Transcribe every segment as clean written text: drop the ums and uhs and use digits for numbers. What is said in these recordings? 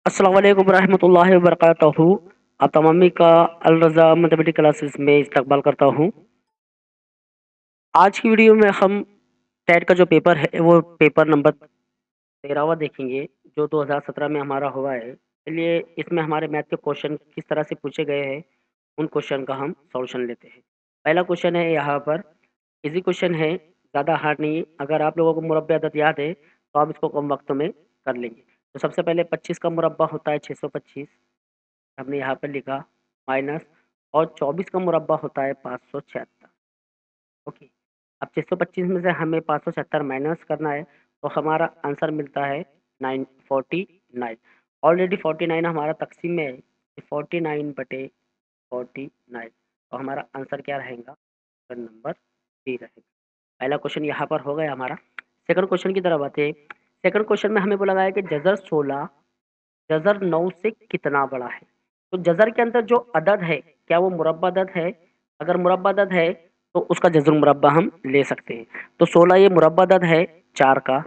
अस्सलाम वालेकुम रहमतुल्लाहि व बरकातहू। आप तमामी का अल-रज़ा मैथमेटिक्स क्लासेस में इस्तकबाल करता हूँ। आज की वीडियो में हम टेट का जो पेपर है वो पेपर नंबर 13वां देखेंगे जो 2017 में हमारा हुआ है। चलिए इसमें हमारे मैथ के क्वेश्चन किस तरह से पूछे गए हैं उन क्वेश्चन का हम सॉल्यूशन लेते हैं। पहला क्वेश्चन है यहाँ पर इजी क्वेश्चन है, ज़्यादा हार्ड नहीं है। अगर आप लोगों को मुरब्बे अदद याद है तो आप इसको कम वक्त में कर लेंगे। तो सबसे पहले 25 का मुरब्बा होता है 625, हमने यहाँ पर लिखा माइनस, और 24 का मुरब्बा होता है 576। ओके, अब 625 में से हमें 576 माइनस करना है तो हमारा आंसर मिलता है 949। ऑलरेडी 49 हमारा तकसीम में है, 49/49, तो हमारा आंसर क्या रहेगा? ऑप्शन नंबर डी रहेगा। पहला क्वेश्चन यहाँ पर हो गया हमारा। सेकंड क्वेश्चन की तरफ आते हैं। सेकंड क्वेश्चन में हमें बोला गया है कि जज़र 16 जज़र 9 से कितना बड़ा है? तो जज़र के अंदर जो अदद है, क्या वो मुरब्बा अदद है? अगर मुरब्बा अदद है तो उसका जज़र मुरब्बा हम ले सकते हैं। तो 16 ये मुरब्बा अदद है 4 का।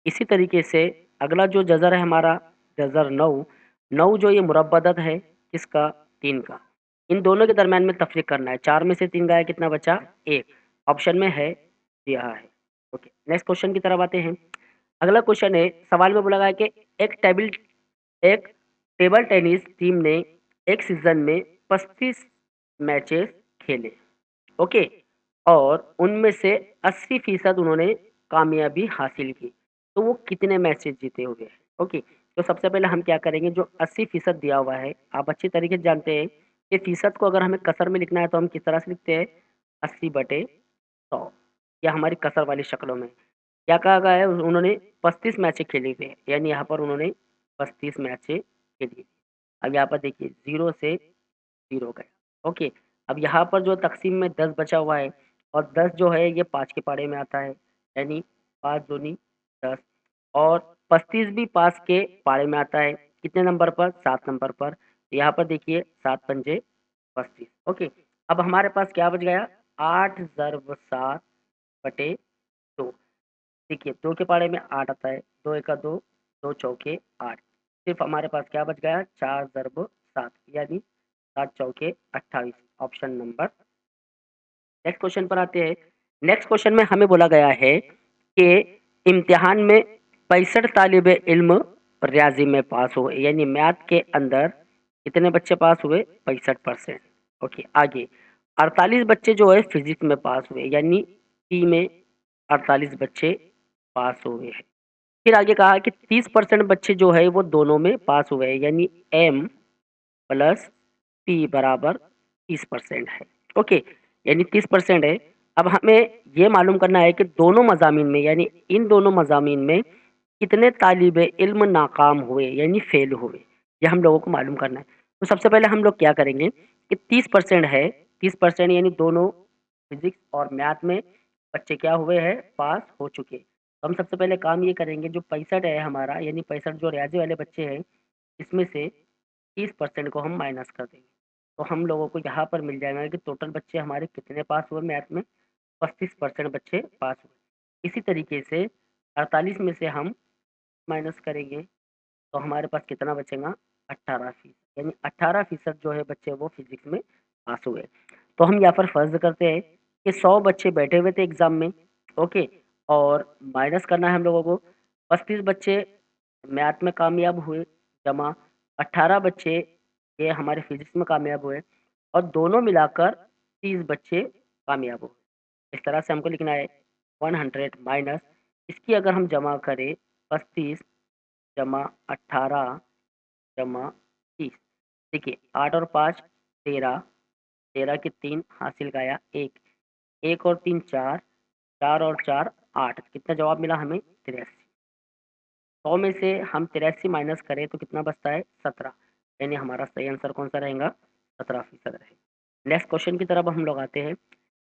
इसी तरीके से अगला जो जज़र है हमारा जज़र 9, 9 जो ये मुरब्बा अदद है किसका? 3 का। इन दोनों के दरमियान में तफ़रीक करना है। 4 में से 3 गया, कितना बचा? 1। ऑप्शन में है, यहाँ है। ओके, नेक्स्ट क्वेश्चन की तरफ आते हैं। अगला क्वेश्चन है, सवाल में बोला गया है कि एक एक टेबल टेनिस टीम ने एक सीजन में 35 मैचेस खेले। ओके, और उनमें से 80% उन्होंने कामयाबी हासिल की। तो वो कितने मैचेस जीते हुए हैं? ओके, तो सबसे पहले हम क्या करेंगे, जो 80% दिया हुआ है आप अच्छी तरीके से जानते हैं कि फीसद को अगर हमें कसर में लिखना है तो हम किस तरह से लिखते हैं? 80/100, या हमारी कसर वाली शक्लों में। क्या कहा गया है? उन्होंने 35 मैचें खेली थी, यानी यहाँ पर उन्होंने 35 मैचें खेली। अब यहाँ पर देखिए 0 से 0 गया। ओके, अब यहाँ पर जो तक़सीम में 10 बचा हुआ है, और 10 जो है ये 5 के पारे में आता है, यानी 5 दूनी 10, और 35 भी 5 के पारे में आता है। कितने नंबर पर? 7 नंबर पर। यहाँ पर देखिए 7 पंजे 35। ओके, अब हमारे पास क्या बच गया? 8 ज़र्ब 7 बटे 2। देखिए 2 के पारे में 8 आता है, 2 एका 2, 2 चौके 8। सिर्फ हमारे पास क्या बच गया? 4 ज़र्ब 7, यानी 7 चौके 28। Option number. नेक्स्ट क्वेश्चन पर आते हैं। नेक्स्ट क्वेश्चन में हमें बोला गया है कि इम्तिहान में 65 तालिब इल्म रियाजी में पास हुए, यानी मैथ के अंदर कितने बच्चे पास हुए? 65%। ओके, आगे 48 बच्चे जो है फिजिक्स में पास हुए, यानी पी में 48 बच्चे पास हुए हैं। फिर आगे कहा कि 30% बच्चे जो है वो दोनों में पास हुए हैं, यानी एम प्लस पी बराबर 30% है। ओके, यानी 30% है। अब हमें ये मालूम करना है कि दोनों मज़ामीन में, यानी इन दोनों मज़ामीन में कितने तालिबे इल्म नाकाम हुए, यानी फेल हुए, ये हम लोगों को मालूम करना है। तो सबसे पहले हम लोग क्या करेंगे कि 30% है, 30% यानी दोनों फिजिक्स और मैथ में बच्चे क्या हुए हैं? पास हो चुके। तो हम सबसे पहले काम ये करेंगे, जो 65 है हमारा, यानी 65 जो रियाजी वाले बच्चे हैं, इसमें से 30% को हम माइनस कर देंगे। तो हम लोगों को यहाँ पर मिल जाएगा कि टोटल बच्चे हमारे कितने पास हुए मैथ में? 35% बच्चे पास हुए। इसी तरीके से 48 में से हम माइनस करेंगे तो हमारे पास कितना बचेगा? 18%, यानी 18% जो है बच्चे वो फिजिक्स में पास हुए। तो हम यहाँ पर फर्ज करते हैं कि 100 बच्चे बैठे हुए थे एग्जाम में। ओके, और माइनस करना है हम लोगों को। 35 बच्चे मैथ में कामयाब हुए, जमा 18 बच्चे ये हमारे फिजिक्स में कामयाब हुए, और दोनों मिलाकर 30 बच्चे कामयाब हुए। इस तरह से हमको लिखना है 100 माइनस, इसकी अगर हम जमा करें 35 जमा 18 जमा 30। देखिए 8 और 5 13, 13 के 3 हासिल गया 1, 1 और 3 4, 4 और 4 8। कितना जवाब मिला हमें? 83। 100 में से हम 83 माइनस करें तो कितना बचता है? 17, यानी हमारा सही आंसर कौन सा रहेगा? 17% रहेगा। नेक्स्ट क्वेश्चन की तरफ हम लोग आते हैं।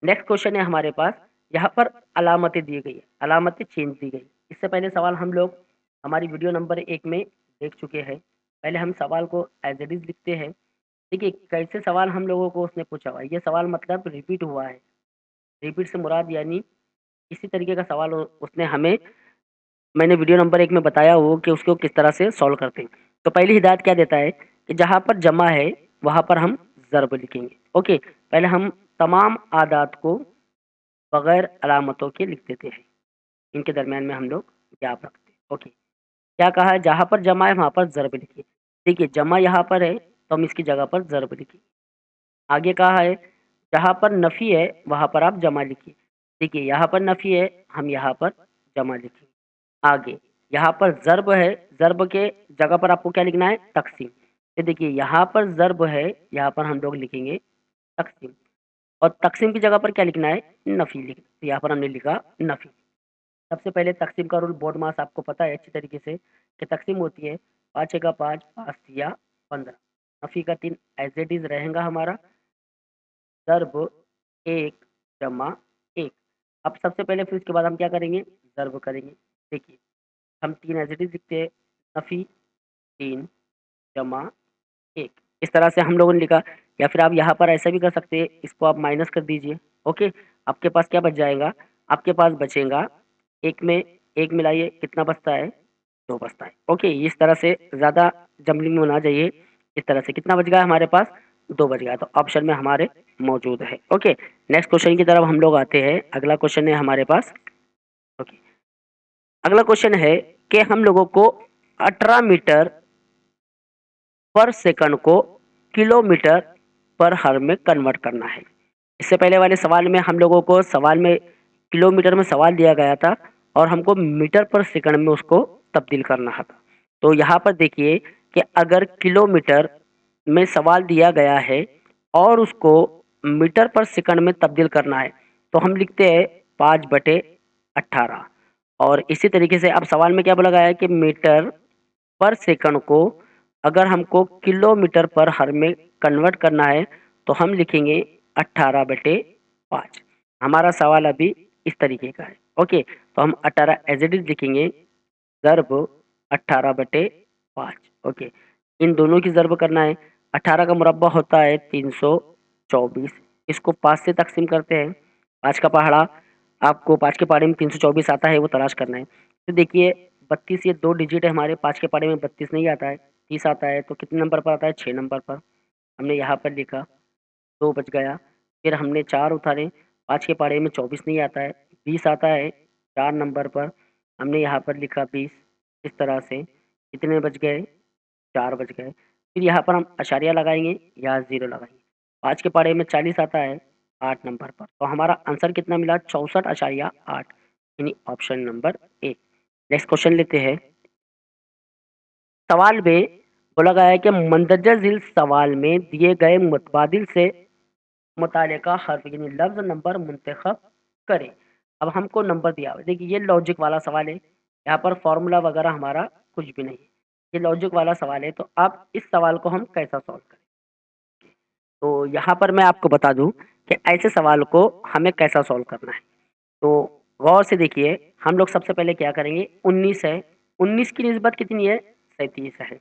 नेक्स्ट क्वेश्चन है हमारे पास, यहाँ पर अलामतें दी गई है, अलामतें चेंज दी गई। इससे पहले सवाल हम लोग हमारी वीडियो नंबर 1 में देख चुके हैं। पहले हम सवाल को एज इट इज लिखते हैं। देखिए कैसे सवाल हम लोगों को उसने पूछा हुआ है, ये सवाल मतलब रिपीट हुआ है। रिपीट से मुराद यानी इसी तरीके का सवाल उसने हमें, मैंने वीडियो नंबर 1 में बताया हो कि उसको किस तरह से सॉल्व करते हैं। तो पहली हिदायत क्या देता है कि जहाँ पर जमा है वहाँ पर हम ज़र्ब लिखेंगे। ओके, पहले हम तमाम आदात को बगैर अलामतों के लिख देते हैं, इनके दरमियान में हम लोग गैप रखते हैं। ओके, क्या कहा है, जहाँ पर जमा है वहाँ पर ज़र्ब लिखिए। देखिए जमा यहाँ पर है तो हम इसकी जगह पर ज़र्ब लिखिए। आगे कहा है जहाँ पर नफ़ी है वहाँ पर आप जमा लिखिए। देखिए यहाँ पर नफ़ी है, हम यहाँ पर जमा लिखेंगे। आगे यहाँ पर ज़र्ब है, ज़र्ब के जगह पर आपको क्या लिखना है, तक़सीम। तो देखिए यहाँ पर ज़र्ब है, यहाँ पर हम लोग लिखेंगे तक़सीम, और तक़सीम की जगह पर क्या लिखना है, नफ़ी लिखना। तो यहाँ पर हमने लिखा नफ़ी। सबसे पहले तक़सीम का रूल बोर्ड मास आपको पता है अच्छी तरीके से कि तक़सीम होती है 5 का 5, 5 या 15। नफ़ी का 3 एज़ इट इज़ रहेगा हमारा, ज़र्ब 1 जमा 1। अब सबसे पहले फिर उसके बाद हम क्या करेंगे, ज़र्ब करेंगे। देखिए हम 3 एज़ इट इज़ लिखते हैं, नफ़ी 3 जमा 1, इस तरह से हम लोगों ने लिखा। या फिर आप यहाँ पर ऐसा भी कर सकते हैं, इसको आप माइनस कर दीजिए। ओके, आपके पास क्या बच जाएगा, आपके पास बचेगा 1 में 1 मिलाइए कितना बचता है, 2 बचता है। ओके, इस तरह से ज़्यादा जम्बलिंग में होना चाहिए। इस तरह से कितना बच गया हमारे पास, 2 बच गया, तो ऑप्शन में हमारे मौजूद है। ओके, नेक्स्ट क्वेश्चन की तरफ हम लोग आते हैं। अगला क्वेश्चन है हमारे पास। ओके, अगला क्वेश्चन है कि हम लोगों को 18 मीटर पर सेकंड को किलोमीटर पर हर में कन्वर्ट करना है। इससे पहले वाले सवाल में हम लोगों को सवाल में किलोमीटर में सवाल दिया गया था और हमको मीटर पर सेकंड में उसको तब्दील करना था। तो यहाँ पर देखिए कि अगर किलोमीटर में सवाल दिया गया है और उसको मीटर पर सेकंड में तब्दील करना है, तो हम लिखते हैं 5/18। और इसी तरीके से अब सवाल में क्या बोला गया है कि मीटर पर सेकंड को अगर हमको किलोमीटर पर हर में कन्वर्ट करना है तो हम लिखेंगे 18/5। हमारा सवाल अभी इस तरीके का है। ओके, तो हम 18 एज इट इज लिखेंगे, ज़र्ब 18/5। ओके, इन दोनों की ज़र्ब करना है। 18 का मुरब्बा होता है 324, इसको 5 से तकसीम करते हैं। 5 का पहाड़ा, आपको 5 के पहाड़े में 324 आता है, वो तलाश करना है। तो देखिए 32 ये 2 डिजिट है हमारे, 5 के पहाड़े में 32 नहीं आता है, 30 आता है, तो कितने नंबर पर आता है, 6 नंबर पर। हमने यहाँ पर लिखा, 2 बच गया। फिर हमने 4 उतारे, 5 के पहाड़े में 24 नहीं आता है, 20 आता है 4 नंबर पर। हमने यहाँ पर लिखा 20। इस तरह से कितने बच गए, 4 बच गए। फिर यहाँ पर हम अशारिया लगाएँगे या ज़ीरो लगाएँगे। 5 के पहाड़े में 40 आता है 8 नंबर पर। तो हमारा आंसर कितना मिला, 64.8, यानी option number A. Next question लेते हैं। सवाल में बोला गया है कि मंदरजा झील सवाल में दिए गए मुतबादिल से मुतालिका हर्फ यानी लफ्ज़ नंबर मुंतखब करें। अब हमको नंबर दिया हुआ है। देखिए ये लॉजिक वाला सवाल है, यहाँ पर फॉर्मूला वगैरह हमारा कुछ भी नहीं है। ये लॉजिक वाला सवाल है, तो अब इस सवाल को हम कैसा सॉल्व करें? तो यहाँ पर मैं आपको बता दूँ कि ऐसे सवाल को हमें कैसा सॉल्व करना है। तो गौर से देखिए, हम लोग सबसे पहले क्या करेंगे, 19 है, 19 की निस्बत कितनी है, 37 है।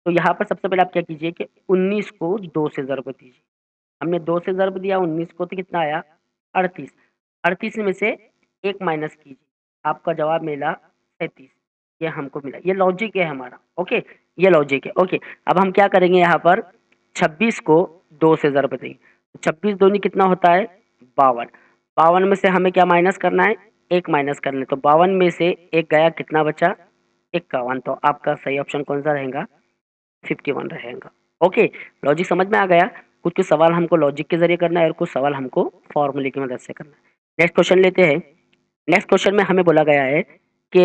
तो यहाँ पर सबसे पहले आप क्या कीजिए कि 19 को 2 से ज़र्ब दीजिए। हमने 2 से ज़र्ब दिया 19 को, तो कितना आया, 38। 38 में से 1 माइनस कीजिए, आपका जवाब मिला 37। ये हमको मिला, ये लॉजिक है हमारा। ओके, ये लॉजिक है। ओके, अब हम क्या करेंगे, यहाँ पर 26 को 2 से ज़र्ब देंगे। 26 दूनी कितना होता है, 52। 52 में से हमें क्या माइनस करना है, 1 माइनस करना है। तो 52 में से 1 गया, कितना बचा, 51। तो आपका सही ऑप्शन कौन-सा रहेगा, 51 रहेगा। ओके, लॉजिक समझ में आ गया। कुछ-कुछ सवाल हमको लॉजिक के ज़रिए करना है और कुछ सवाल हमको फॉर्मूले की मदद से करना है। नेक्स्ट क्वेश्चन लेते हैं। नेक्स्ट क्वेश्चन में हमें बोला गया है कि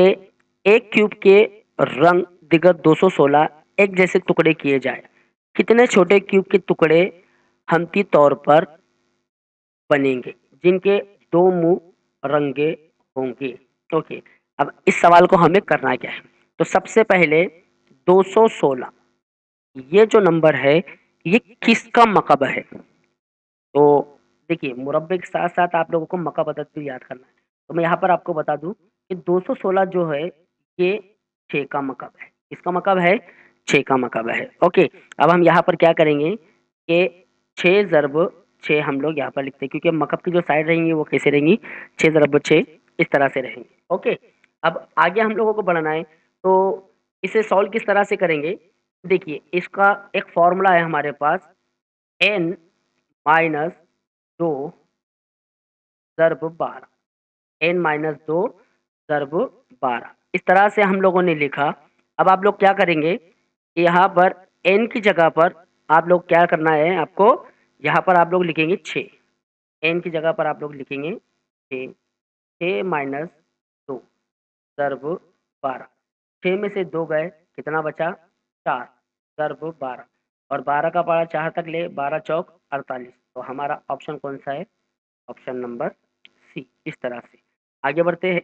एक क्यूब के रंग दिगत 216 एक जैसे टुकड़े किए जाए। कितने छोटे क्यूब के टुकड़े हमती तौर पर बनेंगे जिनके 2 मुँह रंगे होंगे? ओके, अब इस सवाल को हमें करना क्या है? तो सबसे पहले 216 ये जो नंबर है, ये किसका मकब है? तो देखिए मुरब्बे के साथ-साथ आप लोगों को मकब अदद भी याद करना है। तो मैं यहाँ पर आपको बता दूँ कि 216 जो है, ये 6 का मकब है। किसका मकब है? 6 का मकब है। ओके, अब हम यहाँ पर क्या करेंगे कि 6 ज़रब 6 हम लोग यहाँ पर लिखते हैं, क्योंकि मकब की जो साइड रहेंगी वो कैसे रहेंगी? 6 ज़रब 6 इस तरह से रहेंगी। ओके, अब आगे हम लोगों को बढ़ना है, तो इसे सॉल्व किस तरह से करेंगे? देखिए इसका एक फ़ॉर्मूला है हमारे पास n माइनस 2 ज़र्ब 12, n माइनस 2 ज़र्ब 12 इस तरह से हम लोगों ने लिखा। अब आप लोग क्या करेंगे कि यहाँ पर n की जगह पर आप लोग क्या करना है आपको, यहाँ पर आप लोग लिखेंगे 6, n की जगह पर आप लोग लिखेंगे 6, 6 माइनस 2 ज़र्ब 12, 6 में से 2 गए, कितना बचा 4 ज़र्ब 12 और 12 का पारा 4 तक ले, 12 चौक 48, तो हमारा ऑप्शन कौन-सा है? Option number C. इस तरह से आगे बढ़ते हैं।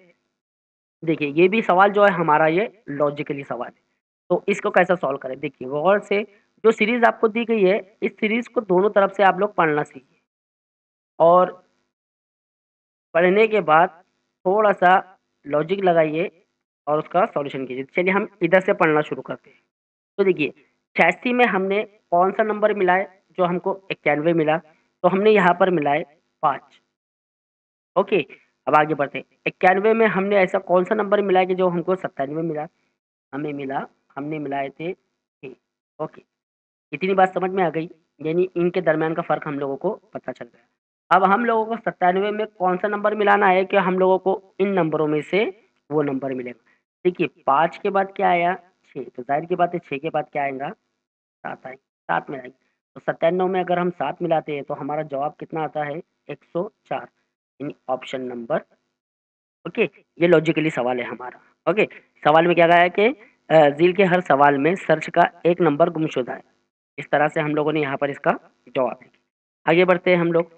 देखिए ये भी सवाल जो है हमारा ये लॉजिकली सवाल है, तो इसको कैसे सॉल्व करें? देखिए गौर से जो सीरीज़ आपको दी गई है, इस सीरीज़ को दोनों तरफ से आप लोग पढ़ना सीखिए और पढ़ने के बाद थोड़ा-सा लॉजिक लगाइए और उसका सॉल्यूशन कीजिए। चलिए हम इधर से पढ़ना शुरू करते हैं। तो देखिए 86 में हमने कौन-सा नंबर मिला है? जो हमको 91 मिला, तो हमने यहाँ पर मिलाए 5। ओके, अब आगे बढ़ते हैं। 91 में हमने ऐसा कौन-सा नंबर मिला है कि जो हमको 97 मिला? हमें मिला हमने मिलाए थे 6। ओके, इतनी बात समझ में आ गई, यानी इनके दरमियान का फ़र्क हम लोगों को पता चल गया। अब हम लोगों को 97 में कौन-सा नंबर मिलाना है कि हम लोगों को इन नंबरों में से वो नंबर मिलेगा। देखिए 5 के बाद क्या आया? 6, तो ज़ाहिर सी बात है 6 के बाद क्या आएगा? 7 आएगा, 7 मिलाएँगे। तो 97 में अगर हम 7 मिलाते हैं तो हमारा जवाब कितना आता है? 104, यानी ऑप्शन नंबर ओके, ये लॉजिकली सवाल है हमारा। ओके, सवाल में क्या कहा है कि ज़ील के हर सवाल में सर्च का एक नंबर गुमशुदा है। इस तरह से हम लोगों ने यहाँ पर इसका जवाब लिखा। आगे बढ़ते हैं हम लोग।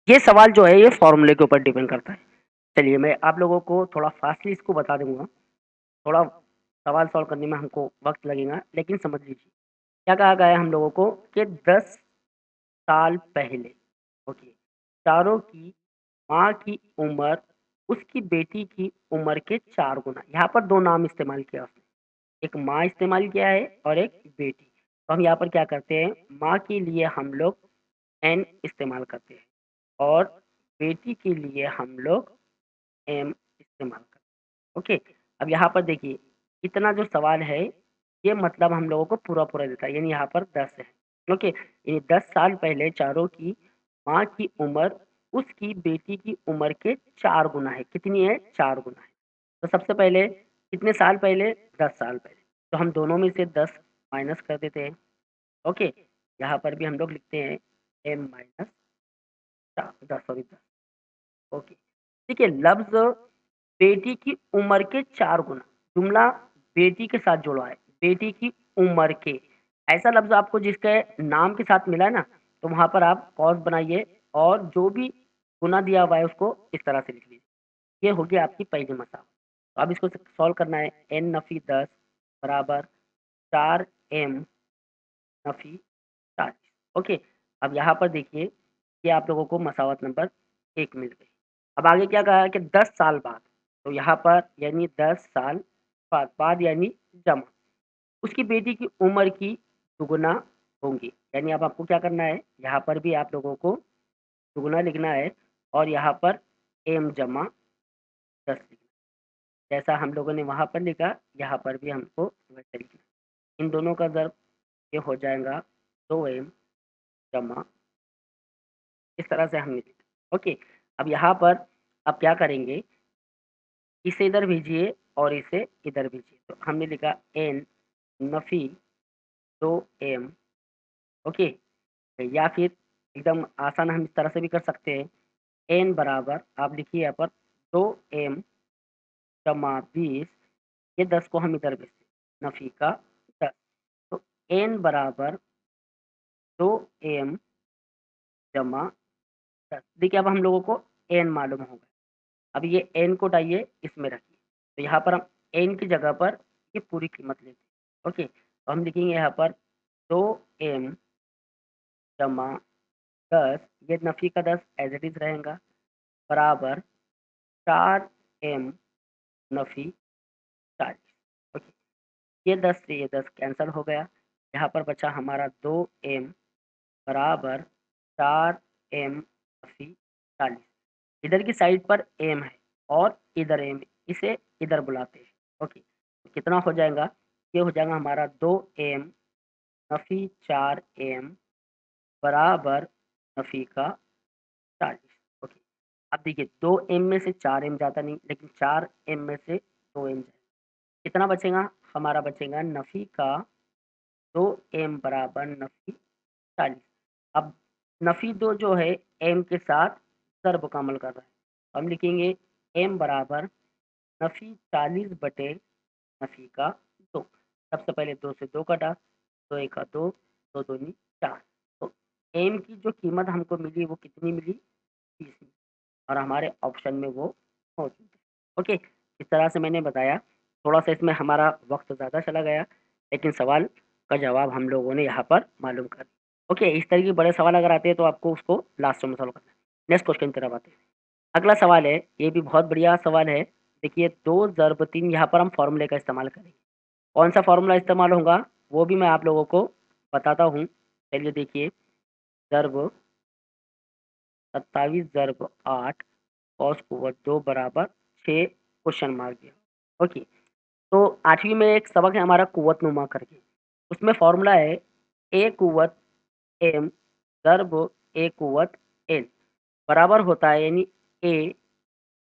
ये सवाल जो है ये फ़ॉर्मूले के ऊपर डिपेंड करता है। चलिए मैं आप लोगों को थोड़ा फ़ास्टली इसको बता दूँगा। थोड़ा सवाल सॉल्व करने में हमको वक़्त लगेगा, लेकिन समझ लीजिए। क्या कहा गया है हम लोगों को कि 10 साल पहले ओके, चारों की माँ की उम्र उसकी बेटी की उम्र के 4 गुना। यहाँ पर 2 नाम इस्तेमाल किया उसने। एक माँ इस्तेमाल किया है और एक बेटी। तो हम यहाँ पर क्या करते हैं, माँ के लिए हम लोग एन इस्तेमाल करते हैं और बेटी के लिए हम लोग एम इस्तेमाल करते हैं। ओके, अब यहाँ पर देखिए इतना जो सवाल है ये मतलब हम लोगों को पूरा-पूरा देता है, यानी यहाँ पर 10 है। ओके, यानी 10 साल पहले चारों की माँ की उम्र उसकी बेटी की उम्र के 4 गुना है। कितनी है? 4 गुना है। तो सबसे पहले कितने साल पहले? 10 साल पहले। तो हम दोनों में से 10 माइनस कर देते हैं। ओके, यहाँ पर भी हम लोग लिखते हैं m माइनस 4 10 सॉरी 10। ओके, देखिए लफ्ज़ बेटी की उम्र के 4 गुना, जुमला बेटी के साथ जुड़ा है, बेटी की उम्र के। ऐसा लफ्ज़ आपको जिसके नाम के साथ मिला है ना, तो वहाँ पर आप पॉज़ बनाइए और जो भी गुना दिया हुआ है उसको इस तरह से लिख लीजिए। ये हो गया आपकी पहली मसला। तो अब इसको सॉल्व करना है n नफ़ी 10 बराबर 4m नफ़ी 40। ओके, अब यहाँ पर देखिए ये आप लोगों को मसावत नंबर 1 मिल गई। अब आगे क्या कहा है कि 10 साल बाद, तो यहाँ पर यानी 10 साल बाद यानी जमा उसकी बेटी की उम्र की दुगुना होंगी। यानी अब आपको क्या करना है, यहाँ पर भी आप लोगों को दुगुना लिखना है और यहाँ पर m जमा 10 लिखना है। जैसा हम लोगों ने वहाँ पर लिखा, यहाँ पर भी हमको वैसे लिखना है। इन दोनों का ज़र्ब ये हो जाएगा 2m जमा इस तरह से हमने लिखा। ओके, अब यहाँ पर आप क्या करेंगे, इसे इधर भेजिए और इसे इधर भेजिए। तो हमने लिखा n नफ़ी 2m ओके, या फिर एकदम आसान हम इस तरह से भी कर सकते हैं, n बराबर आप लिखिए यहाँ पर 2m जमा 20, ये 10 को हम इधर भेजते हैं, नफ़ी का 10, तो n बराबर 2m जमा 10। देखिए अब हम लोगों को n मालूम हो गया। अब ये n को उठाइए इसमें रखिए, तो यहाँ पर हम n की जगह पर ये पूरी कीमत लेते हैं। ओके, तो हम लिखेंगे यहाँ पर 2m जमा 10, ये नफ़ी का 10 एज़ इट इज़ रहेगा बराबर 4m नफ़ी 40। ओके, ये 10 से ये 10 कैंसल हो गया। यहाँ पर बचा हमारा 2m बराबर 4m नफ़ी 40। इधर की साइड पर m है और इधर m है, इसे इधर बुलाते हैं। ओके, तो कितना हो जाएगा ये हो जाएगा हमारा 2m नफ़ी 4m बराबर नफ़ी का 40। ओके, अब देखिए 2m में से 4m जाता नहीं, लेकिन 4m में से 2m जाएगा। कितना बचेगा? हमारा बचेगा नफ़ी का 2m बराबर नफ़ी 40। अब नफ़ी 2 जो है m के साथ ज़र्ब का अमल कर रहा है। हम लिखेंगे m बराबर नफ़ी 40 बटे नफ़ी का 2। सबसे पहले 2 से 2 कटा, 2 एका 2, 2 दूनी 4। तो m की जो कीमत हमको मिली वो कितनी मिली? 30 मिली और हमारे ऑप्शन में वो मौजूद है। ओके, इस तरह से मैंने बताया। थोड़ा-सा इसमें हमारा वक़्त ज़्यादा चला गया, लेकिन सवाल का जवाब हम लोगों ने यहाँ पर मालूम कर लिया। ओके, इस तरह के बड़े सवाल अगर आते हैं तो आपको उसको लास्ट में सॉल्व करना है। नेक्स्ट क्वेश्चन की तरफ आते हैं। अगला सवाल है, ये भी बहुत बढ़िया सवाल है। देखिए 2 ज़रब 3 यहाँ पर हम फ़ॉर्मूले का इस्तेमाल करेंगे। कौन-सा फ़ॉर्मूला इस्तेमाल होगा वो भी मैं आप लोगों को बताता हूँ। चलिए देखिए, ज़रब 27 ज़रब 8 कॉस कुव्वत 2 बराबर 6 क्वेश्चन मार्क दिया। ओके, तो 8वीं में एक सबक है हमारा कुव्वतनुमा करके। उसमें फ़ॉर्मूला है ए कुव्वत m ज़रब ए कुव्वत n बराबर होता है, यानी ए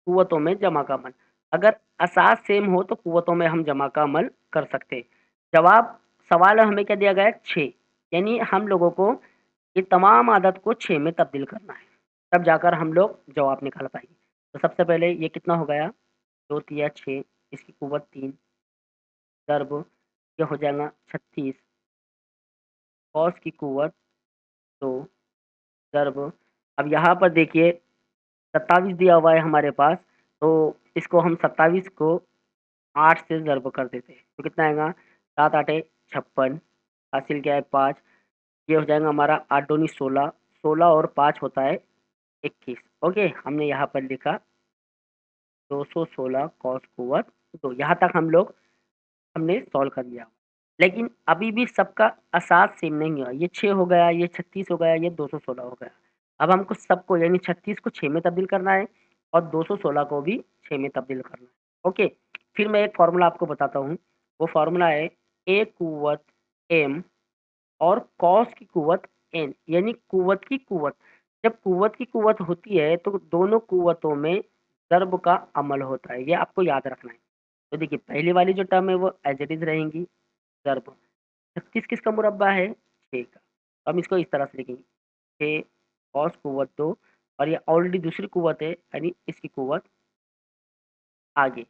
कुव्वतों में जमा का अमल। अगर असास सेम हो तो कुव्वतों में हम जमा का अमल कर सकते हैं। जवाब सवाल में हमें क्या दिया गया है? 6, यानी हम लोगों को ये तमाम आदत को 6 में तब्दील करना है, तब जाकर हम लोग जवाब निकाल पाएँगे। तो सबसे पहले ये कितना हो गया? 2 तिया 6, इसकी कुव्वत 3 ज़रब ये हो जाएगा 36 कॉस की कुव्वत 2 ज़रब, अब यहाँ पर देखिए 27 दिया हुआ है हमारे पास, तो इसको हम 27 को 8 से ज़रब कर देते हैं, तो कितना आएगा? 7 आठे 56, हासिल क्या है 5, ये हो जाएगा हमारा 8 दूनी 16, 16 और 5 होता है 21। ओके, हमने यहाँ पर लिखा 216 कॉस कुव्वत 2, यहाँ तक हम लोग हमने सॉल्व कर लिया। लेकिन अभी भी सबका असास सेम नहीं हुआ, ये 6 हो गया, ये 36 हो गया, ये 216 हो गया। अब हमको सबको यानी 36 को 6 में तब्दील करना है और 216 को भी 6 में तब्दील करना है। ओके, फिर मैं एक फ़ॉर्मूला आपको बताता हूँ, वो फ़ॉर्मूला है a कुव्वत m और कॉस की कुव्वत n, यानी कुव्वत की कुव्वत। जब कुव्वत की कुव्वत होती है तो दोनों कुव्वतों में ज़र्ब का अमल होता है, ये आपको याद रखना है। तो देखिए पहली वाली जो टर्म है वो एज़ इट इज़ रहेंगी, ज़र्ब 36 किसका मुरब्बा है? 6 का। तो हम इसको इस तरह से लिखेंगे 6 कॉस कुव्वत 2 और ये ऑलरेडी दूसरी कुव्वत है, यानी इसकी कुव्वत आगे।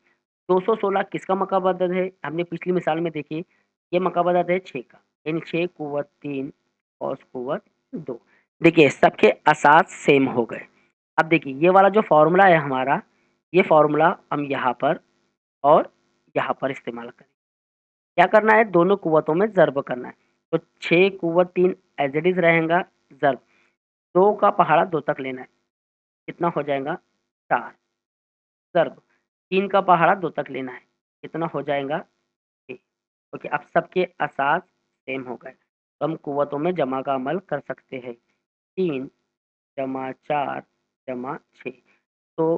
216 किसका मकाबदल है? हमने पिछली मिसाल में देखी, ये मकाबदल है 6 का, यानी 6 कुव्वत 3 कॉस कुव्वत 2। देखिए सबके असास सेम हो गए। अब देखिए ये वाला जो फ़ॉर्मूला है हमारा, ये फ़ॉर्मूला हम यहाँ पर और यहाँ पर इस्तेमाल करें। क्या करना है? दोनों कुव्वतों में ज़र्ब करना है। तो 6 कुव्वत 3 एज़ इट इज़ रहेगा ज़र्ब, 2 का पहाड़ा 2 तक लेना है, कितना हो जाएगा 4 ज़र्ब, 3 का पहाड़ा 2 तक लेना है, कितना हो जाएगा 6। ओके, अब सबके असास सेम हो गए, तो हम कुव्वतों में जमा का अमल कर सकते हैं। 3 जमा 4 जमा 6, तो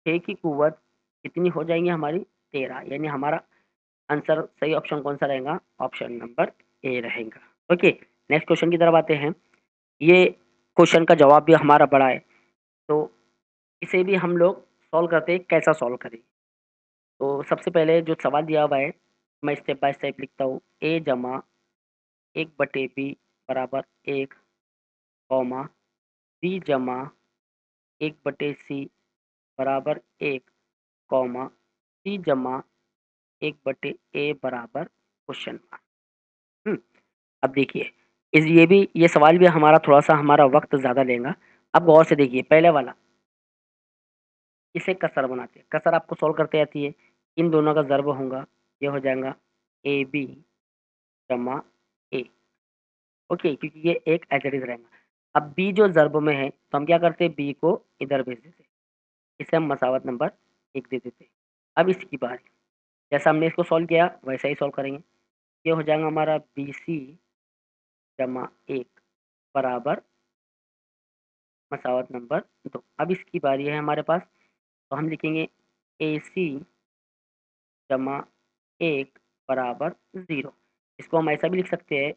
6 की कुव्वत कितनी हो जाएँगी हमारी? 13, यानी हमारा आंसर सही ऑप्शन कौन-सा रहेगा? ऑप्शन नंबर ए रहेगा। ओके, नेक्स्ट क्वेश्चन की तरफ आते हैं। ये क्वेश्चन का जवाब भी हमारा बड़ा है, तो इसे भी हम लोग सॉल्व करते हैं, कैसा सॉल्व करें? तो सबसे पहले जो सवाल दिया हुआ है, मैं स्टेप बाय स्टेप लिखता हूँ। ए जमा 1/b बराबर 1, कॉमा बी जमा 1/c बराबर 1, कॉमा सी जमा 1/a बराबर क्वेश्चन मार्क। हुँ, अब देखिए ये सवाल भी हमारा थोड़ा-सा हमारा वक़्त ज़्यादा लेगा। अब गौर से देखिए पहले वाला, इसे कसर बनाते हैं। कसर आपको सॉल्व करते आती है। इन दोनों का ज़र्ब होगा, ये हो जाएगा AB जमा A। ओके, क्योंकि ये एक एज़ इट इज़ रहेगा। अब B जो ज़र्ब में है, तो हम क्या करते हैं, B को इधर भेज देते हैं। इसे हम मसावत नंबर 1 दे देते हैं। अब इसकी बारी, जैसा हमने इसको सॉल्व किया वैसा ही सॉल्व करेंगे। ये हो जाएगा हमारा BC जमा 1 बराबर मसावत नंबर 2। अब इसकी बारी है हमारे पास, तो हम लिखेंगे AC जमा 1 बराबर 0। इसको हम ऐसा भी लिख सकते हैं,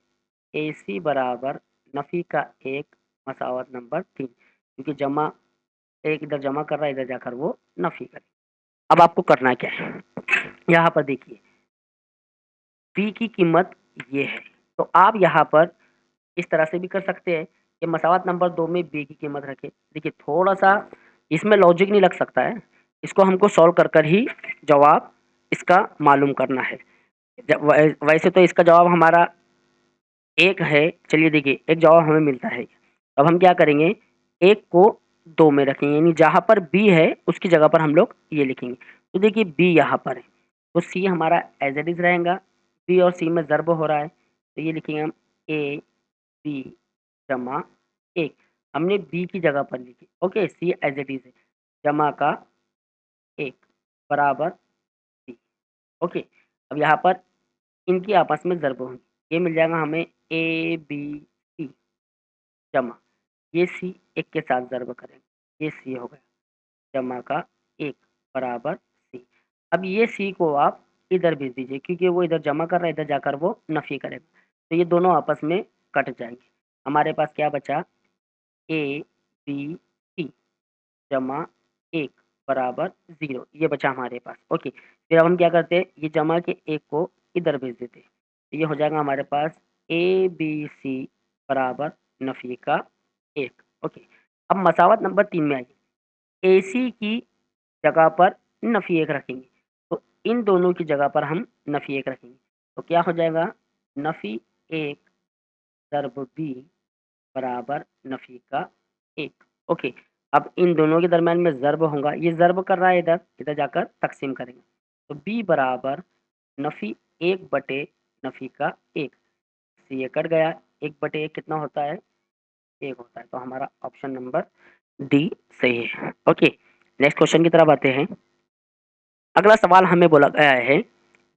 AC बराबर नफ़ी का 1 मसावत नंबर 3, क्योंकि जमा एक इधर जमा कर रहा है, इधर जाकर वो नफ़ी करे। अब आपको करना क्या है? यहाँ पर देखिए, B की कीमत ये है, तो आप यहाँ पर इस तरह से भी कर सकते हैं कि मसावत नंबर 2 में B की कीमत रखें। देखिए थोड़ा-सा इसमें लॉजिक नहीं लग सकता है, इसको हमको सॉल्व कर ही जवाब इसका मालूम करना है। वैसे तो इसका जवाब हमारा 1 है, चलिए देखिए एक जवाब हमें मिलता है। अब हम क्या करेंगे, 1 को 2 में रखेंगे, यानी जहाँ पर B है उसकी जगह पर हम लोग ये लिखेंगे। तो देखिए B यहाँ पर है, तो C हमारा एज़ इट इज़ रहेगा। B और C में ज़र्ब हो रहा है, तो ये लिखेंगे हम A B जमा 1, हमने B की जगह पर लिखी, okay. C as it is है, जमा का 1 बराबर C, ओके। अब यहाँ पर इनकी आपस में ज़र्ब होगी, ये मिल जाएगा हमें ABC जमा ये C 1 के साथ ज़र्ब करेंगे, ये C हो गया, जमा का 1 बराबर C। अब ये C को आप इधर भेज दीजिए, क्योंकि वो इधर जमा कर रहा है, इधर जाकर वो नफ़ी करेगा, तो ये दोनों आपस में कट जाएँगे। हमारे पास क्या बचा, ABC जमा 1 बराबर 0, ये बचा हमारे पास, ओके। फिर अब हम क्या करते हैं, ये जमा के 1 को इधर भेज देते हैं, तो ये हो जाएगा हमारे पास ABC बराबर नफ़ी का 1, ओके। अब मसावत नंबर 3 में आइए, AC की जगह पर नफ़ी 1 रखेंगे, तो इन दोनों की जगह पर हम नफ़ी 1 रखेंगे, तो क्या हो जाएगा, नफ़ी 1 ज़र्ब B बराबर नफ़ी का 1, ओके। अब इन दोनों के दरमियान में ज़र्ब होगा, ये ज़र्ब कर रहा है इधर, इधर जाकर तक़सीम करेंगे, तो B बराबर नफ़ी 1 बटे नफ़ी का 1, से ये कट गया, 1 बटे 1 कितना होता है, 1 होता है, तो हमारा ऑप्शन नंबर डी सही है, ओके। नेक्स्ट क्वेश्चन की तरफ आते हैं। अगला सवाल हमें बोला गया है,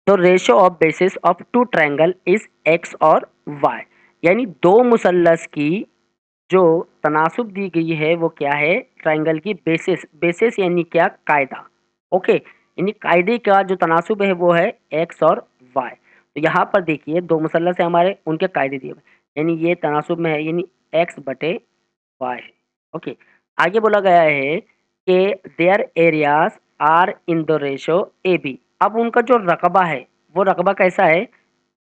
तो ratio of basis of two triangle is X और वाई, यानी दो मुसल्लस की जो तनासुब दी गई है वो क्या है, ट्रायंगल की बेसिस, बेसिस यानी क्या, कायदा, ओके। यानी कायदे का जो तनासुब है वो है एक्स और वाई। तो यहाँ पर देखिए दो मुसल्लस है हमारे, उनके कायदे दिए हुए, यानी ये तनासुब में है, यानी एक्स बटे वाई है, ओके। आगे बोला गया है कि their areas are in the ratio A B, अब उनका जो रकबा है वो रकबा कैसा है,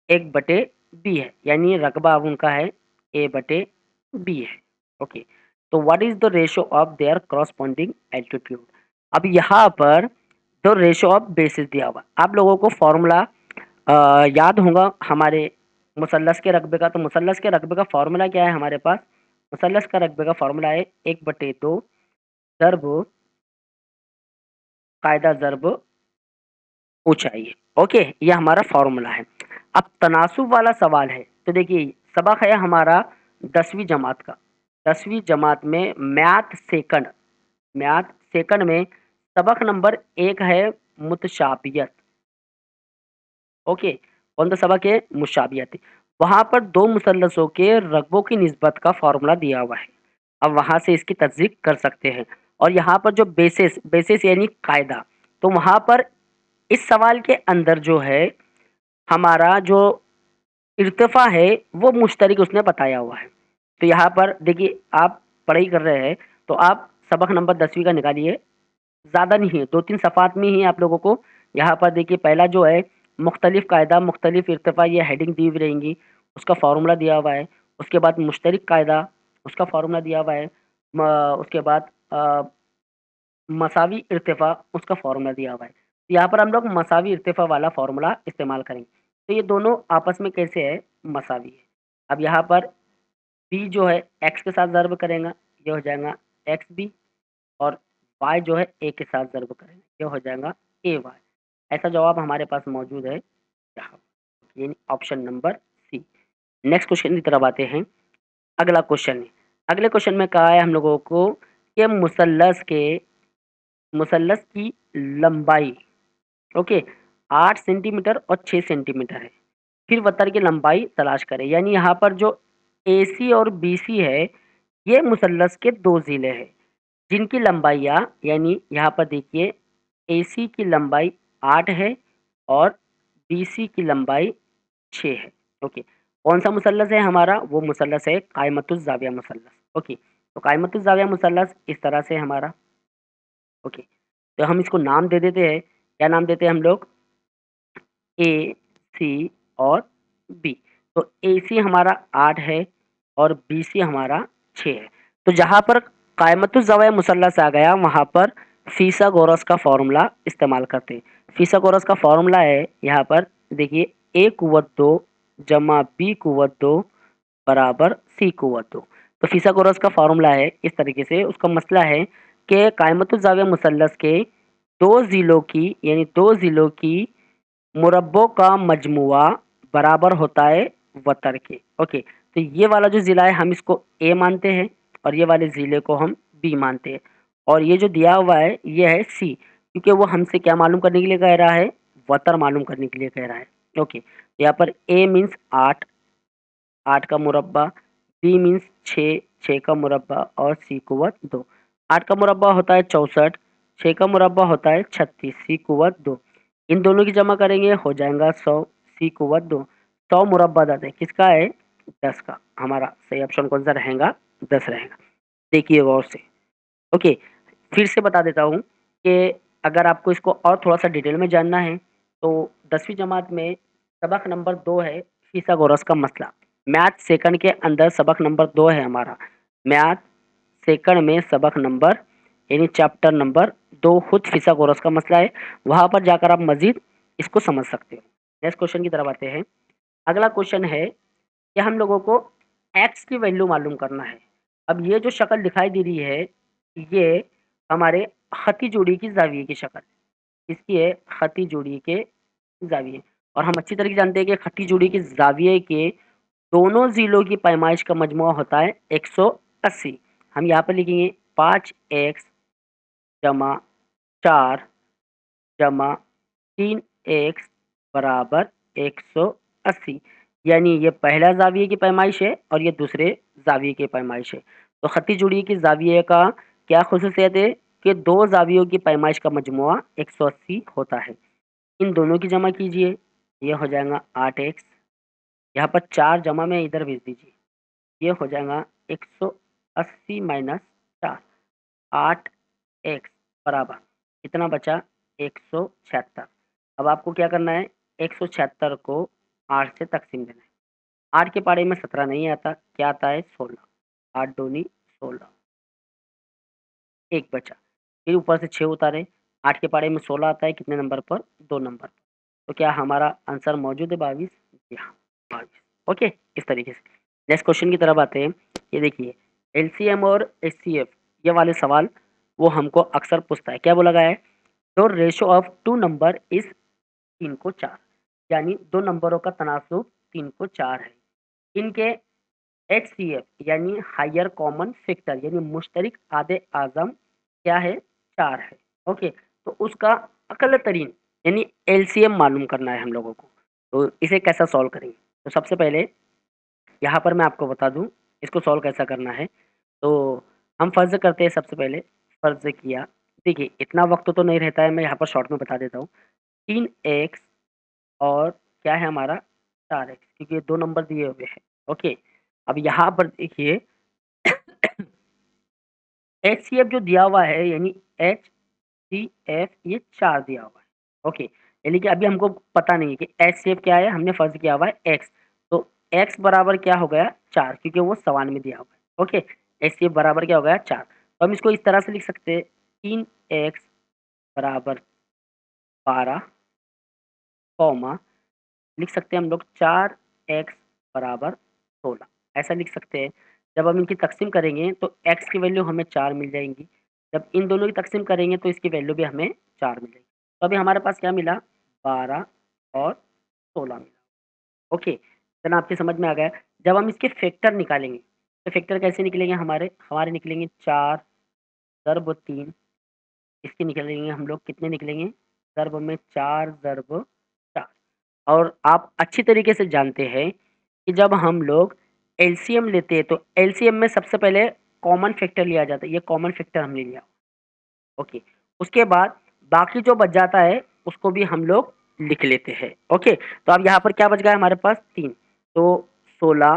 1 बटे बी है, यानी रकबा अब उनका है ए बटे बी है, ओके। तो what is the ratio of their corresponding altitude, अब यहाँ पर तो रेशियो ऑफ बेसिस दिया हुआ, आप लोगों को फॉर्मूला याद होगा हमारे मुसल्लस के रकबे का, तो मुसल्लस के रकबे का फॉर्मूला क्या है हमारे पास, मुसल्लस का रकबे का फॉर्मूला है 1/2 ज़र्ब कायदा ज़र्ब ऊंचाई है, ओके। ये हमारा फॉर्मूला है। अब तनासुब वाला सवाल है, तो देखिए सबक है हमारा 10वीं जमात का, 10वीं जमात में मैथ सेकंड में सबक नंबर 1 है मुतशाबियत, ओके। कौन सा सबक है, मुशाबियत। वहाँ पर दो मुसल्लसों के रकबों की निस्बत का फॉर्मूला दिया हुआ है, अब वहाँ से इसकी तस्दीक कर सकते हैं। और यहाँ पर जो बेसिस, बेसिस यानी कायदा, तो वहाँ पर इस सवाल के अंदर जो है हमारा जो इर्तिफ़ा है वो मुश्तरिक उसने बताया हुआ है। तो यहाँ पर देखिए आप पढ़ाई कर रहे हैं, तो आप सबक नंबर 10वीं का निकालिए, ज़्यादा नहीं है, 2-3 सफ़ात में ही आप लोगों को यहाँ पर देखिए पहला जो है मुख्तलिफ़ कायदा, मुख्तलिफ़ इर्तिफ़ा, ये हेडिंग दी हुई रहेंगी, उसका फ़ॉर्मूला दिया हुआ है। उसके बाद मुश्तरिक कायदा, उसका फ़ॉर्मूला दिया हुआ है। म उसके बाद मसावी इर्तिफ़ा, उसका फ़ॉर्मूला दिया हुआ है। तो यहाँ पर हम लोग मसावी इर्तिफ़ा वाला फ़ॉर्मूला इस्तेमाल करेंगे। तो ये दोनों आपस में कैसे है, मसावी है। अब यहाँ पर बी जो है एक्स के साथ ज़र्ब करेगा, ये हो जाएगा एक्स बी, और y जो है a के साथ ज़र्ब करेंगे, ये हो जाएगा ay। ऐसा जवाब हमारे पास मौजूद है यहाँ, यानी option number C. Next question की तरफ आते हैं। अगला क्वेश्चन है, अगले क्वेश्चन में कहा है हम लोगों को कि मुसल्लस की लंबाई, ओके, 8 सेंटीमीटर और 6 सेंटीमीटर है, फिर वतर की लंबाई तलाश करें। यानी यहाँ पर जो AC और BC है ये मुसल्लस के दो ज़िले हैं, जिनकी लंबाइयाँ, यानी यहाँ पर देखिए AC की लंबाई 8 है और BC की लंबाई 6 है। ओके, कौन सा मुसल्लस है हमारा? वो मुसल्लस है कायमतुज़ ज़ाविया मुसल्लस। ओके, तो कायमतुज़ ज़ाविया मुसल्लस इस तरह से हमारा। ओके, तो हम इसको नाम दे देते हैं, क्या नाम देते हैं हम लोग? ए, सी और बी। तो AC हमारा 8 है और BC हमारा 6 है। तो जहाँ पर कायमतुज़ ज़ाविया मुसल्लस आ गया, वहाँ पर फिसागोरस का फ़ॉर्मूला इस्तेमाल करते हैं। फिसागोरस का फ़ॉर्मूला है यहाँ पर, देखिए, A कुव्वत 2 जमा B कुव्वत 2 बराबर C कुव्वत 2। तो फिसागोरस का फ़ॉर्मूला है इस तरीके से। उसका मसला है कि कायमतुज़ ज़ाविया मुसल्लस के 2 ज़िलों की, यानी 2 ज़िलों की मुरब्बों का मजमुआ बराबर होता है वतर के। ओके, तो ये वाला जो ज़िला है हम इसको ए मानते हैं और ये वाले ज़िले को हम बी मानते हैं, और ये जो दिया हुआ है ये है सी, क्योंकि वो हमसे क्या मालूम करने के लिए कह रहा है? वतर मालूम करने के लिए कह रहा है। ओके, यहाँ पर ए मीन्स 8, 8 का मुरब्बा, बी मीन्स 6, 6 का मुरब्बा और सी कुव्वत 2। 8 का मुरब्बा होता है 64, 6 का मुरब्बा होता है 36, सी कुव्वत 2। इन दोनों की जमा करेंगे हो जाएगा 100, सी कुव्वत 2। 100 मुरब्बा 10 है, किसका है? 10 का। हमारा सही ऑप्शन कौन सा रहेगा? 10 रहेगा। देखिए गौर से। ओके, फिर से बता देता हूँ कि अगर आपको इसको और थोड़ा-सा डिटेल में जानना है, तो 10वीं जमात में सबक नंबर 2 है फिसागोरस का मसला। मैथ सेकंड के अंदर सबक नंबर 2 है हमारा। मैथ सेकंड में सबक नंबर, यानी चैप्टर नंबर 2 खुद फिसागोरस का मसला है। वहाँ पर जाकर आप मज़ीद इसको समझ सकते हो। नेक्स्ट क्वेश्चन की तरफ आते हैं। अगला क्वेश्चन है कि हम लोगों को x की वैल्यू मालूम करना है। अब ये जो शक्ल दिखाई दे रही है, ये हमारे ख़ती जोड़ी की ज़ाविये की शक्ल, इसकी है ख़ती जोड़ी के ज़ाविये, और हम अच्छी तरह से जानते हैं कि ख़ती जोड़ी के ज़ाविये के दोनों ज़ीलों की पैमाइश का मजमुआ होता है 180। हम यहाँ पर लिखेंगे 5x जमा 4 जमा 3x बराबर 180, यानी ये पहला ज़ाविये की पैमाइश है और ये दूसरे ज़ाविये की पैमाइश है। तो ख़ती जोड़ी की ज़ाविये का क्या ख़ुसूसियत है कि दो ज़ावियों की पैमाइश का मजमुआ 180 होता है। इन दोनों की जमा कीजिए, ये हो जाएगा 8x, यहाँ पर 4 जमा में इधर भेज दीजिए, ये हो जाएगा 180 माइनस 4, 8x बराबर कितना बचा? 176। अब आपको क्या करना है? 176 को 8 से तक़सीम देना है। 8 के पाड़े में 17 नहीं आता, क्या आता है? 16। 8 दूनी 16, 1 बचा। फिर ऊपर से 6 उतारे, 8 के पाड़े में 16 आता है, कितने नंबर पर? 2 नंबर पर। तो क्या हमारा आंसर मौजूद है 22? जी हाँ, 22। ओके, इस तरीके से। नेक्स्ट क्वेश्चन की तरफ आते हैं। ये देखिए, एलसीएम और एचसीएफ, ये वाले सवाल वो हमको अक्सर पूछता है। क्या बोला गया है? तो रेशो ऑफ 2 नंबर इज़ 3 को 4, यानी 2 नंबरों का तनासुब 3 को 4 है। इनके एचसीएफ यानी हायर कॉमन फैक्टर, यानी मुश्तरक आधे आज़म क्या है? 4 है। ओके, तो उसका अक़ल तरीन यानी एलसीएम मालूम करना है हम लोगों को। तो इसे कैसा सॉल्व करेंगे? तो सबसे पहले यहाँ पर मैं आपको बता दूँ इसको सॉल्व कैसा करना है। तो हम फ़र्ज़ करते हैं, सबसे पहले फ़र्ज़ किया, देखिए इतना वक़्त तो नहीं रहता है, मैं यहाँ पर शॉर्ट में बता देता हूँ। 3x और क्या है हमारा? 4x, क्योंकि ये 2 नंबर दिए हुए हैं। ओके, अब यहाँ पर देखिए एचसीएफ जो दिया हुआ है, यानी एचसीएफ ये 4 दिया हुआ है। ओके, यानी कि अभी हमको पता नहीं है कि एचसीएफ क्या है, हमने फ़र्ज़ किया हुआ है x, तो x बराबर क्या हो गया? 4, क्योंकि वो सवाल में दिया हुआ है। ओके, एचसीएफ बराबर क्या हो गया? 4। तो हम इसको इस तरह से लिख सकते हैं, 3x बराबर 12, कॉमा लिख सकते हैं हम लोग 4x बराबर 16, ऐसा लिख सकते हैं। जब हम इनकी तक़सीम करेंगे तो x की वैल्यू हमें 4 मिल जाएँगी। जब इन दोनों की तक़सीम करेंगे तो इसकी वैल्यू भी हमें 4 मिल जाएगी। तो अभी हमारे पास क्या मिला? 12 और 16 मिला। ओके, इतना आपकी समझ में आ गया। जब हम इसके फैक्टर निकालेंगे, तो फैक्टर कैसे निकलेंगे हमारे? हमारे निकलेंगे 4 ज़र्ब 3, इसके निकलेंगे हम लोग, कितने निकलेंगे? ज़र्ब में 4 ज़र्ब 4। और आप अच्छी तरीके से जानते हैं कि जब हम लोग एलसीएम लेते हैं तो एलसीएम में सबसे पहले कॉमन फैक्टर लिया जाता है। ये कॉमन फैक्टर हमने लिया। ओके, उसके बाद बाकी जो बच जाता है उसको भी हम लोग लिख लेते हैं। ओके, तो अब यहाँ पर क्या बच गया हमारे पास 3, तो 16